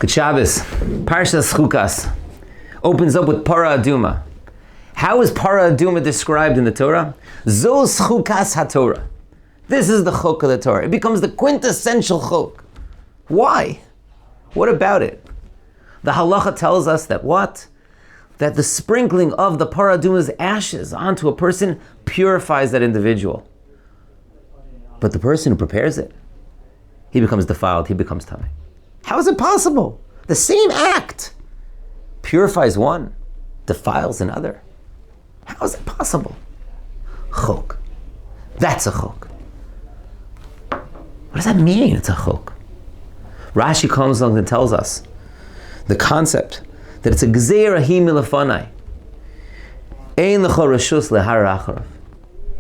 Good Shabbos. Parshas Chukas opens up with Para Aduma. How is Para Aduma described in the Torah? Zos Chukas HaTorah. This is the chok of the Torah. It becomes the quintessential chok. Why? What about it? The halacha tells us that what? That the sprinkling of the Para Aduma's ashes onto a person purifies that individual. But the person who prepares it, he becomes defiled, he becomes tamei. How is it possible? The same act purifies one, defiles another. How is it possible? Chok. That's a chok. What does that mean, it's a chok? Rashi comes along and tells us the concept that it's a gzeira hi milafanai. Ein lecha reshus lehar acharav.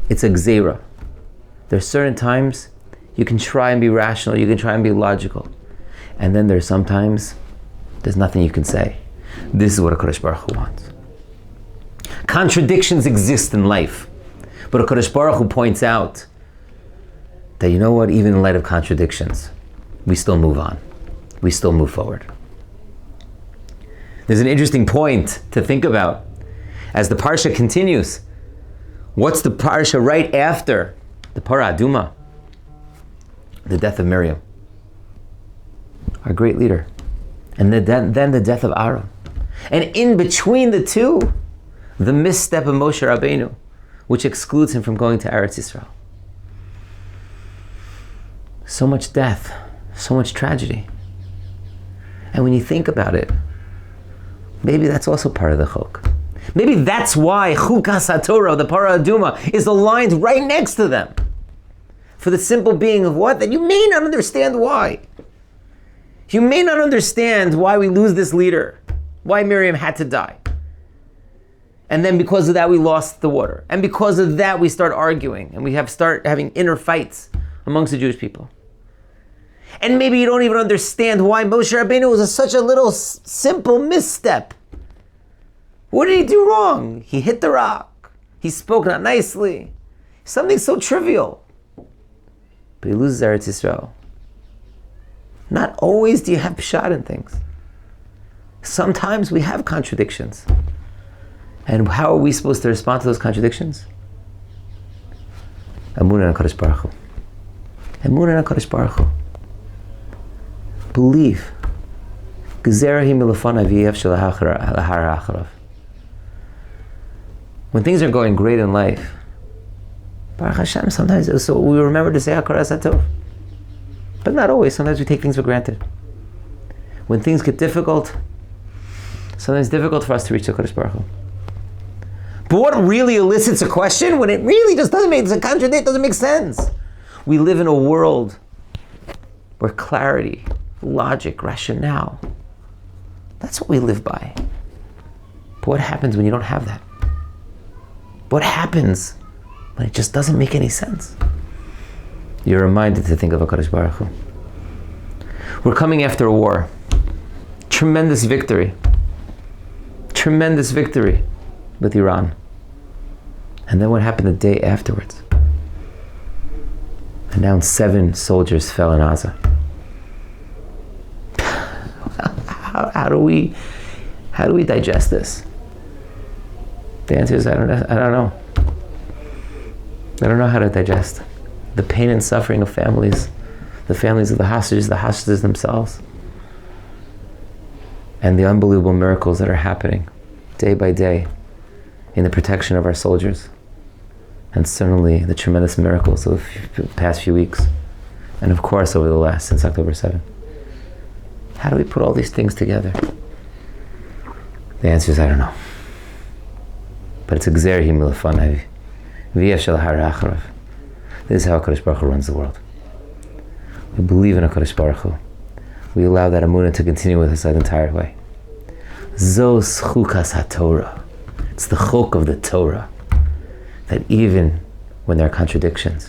It's a gzeira. There are certain times you can try and be rational, you can try and be logical. And then there's sometimes there's nothing you can say. This is what a Kadosh Baruch Hu wants. Contradictions exist in life, but a Kadosh Baruch Hu points out that, you know what, even in light of contradictions, we still move on. We still move forward. There's an interesting point to think about as the Parsha continues. What's the Parsha right after the Para Aduma? The death of Miriam, our great leader. And then the death of Aaron. And in between the two, the misstep of Moshe Rabbeinu, which excludes him from going to Eretz Yisrael. So much death, so much tragedy. And when you think about it, maybe that's also part of the chok. Maybe that's why Chukas HaTorah, the Para Aduma, is aligned right next to them. For the simple being of what? That you may not understand why. You may not understand why we lose this leader, why Miriam had to die. And then because of that we lost the water. And because of that we start arguing and we start having inner fights amongst the Jewish people. And maybe you don't even understand why Moshe Rabbeinu was such a little simple misstep. What did he do wrong? He hit the rock. He spoke not nicely. Something so trivial. But he loses Eretz Yisrael. Not always do you have pshat in things. Sometimes we have contradictions. And how are we supposed to respond to those contradictions? Emunah in HaKadosh Baruch Hu. Emunah in HaKadosh Baruch Hu. Believe. Gezerah hi milafanai v'yev shel lahar acharav. When things are going great in life, Baruch Hashem, sometimes so we remember to say Hakaras HaTov. But not always. Sometimes we take things for granted. When things get difficult, sometimes it's difficult for us to reach the Kadosh Baruch Hu. But what really elicits a question when it really just doesn't make, it's a contradict, doesn't make sense? We live in a world where clarity, logic, rationale, that's what we live by. But what happens when you don't have that? What happens when it just doesn't make any sense? You're reminded to think of HaKadosh Baruch Hu. We're coming after a war. Tremendous victory. Tremendous victory with Iran. And then what happened the day afterwards? And now 7 soldiers fell in Gaza. How do we digest this? The answer is I don't know. I don't know how to digest the pain and suffering of families, the families of the hostages themselves, and the unbelievable miracles that are happening day by day in the protection of our soldiers, and certainly the tremendous miracles of the past few weeks, and of course over the last, since October 7th. How do we put all these things together? The answer is I don't know. But it's a gzeira hi milafanai v'yev shel lahar acharav. This is how HaKadosh Baruch Hu runs the world. We believe in HaKadosh Baruch Hu. We allow that emunah to continue with us the entire way. Zos Chukas HaTorah. It's the chok of the Torah. That even when there are contradictions,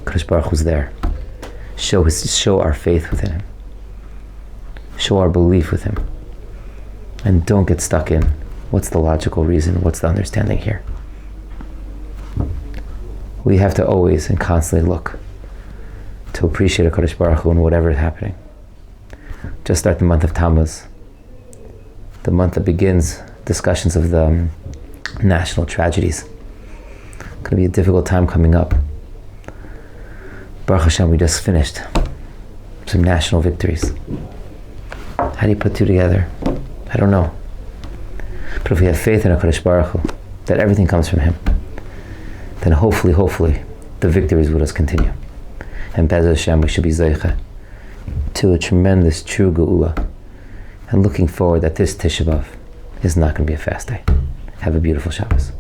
HaKadosh Baruch Hu's there. Show our faith within Him. Show our belief with Him. And don't get stuck in what's the logical reason, what's the understanding here. We have to always and constantly look to appreciate HaKadosh Baruch Hu in whatever is happening. just start the month of Tammuz, the month that begins discussions of the national tragedies. It's going to be a difficult time coming up. Baruch Hashem, we just finished some national victories. How do you put two together? I don't know. But if we have faith in HaKadosh Baruch Hu, that everything comes from Him, then hopefully, the victories will just continue. And Be'ez Hashem, we should be Zeicha to a tremendous, true Geula. And looking forward that this Tisha B'Av is not going to be a fast day. Have a beautiful Shabbos.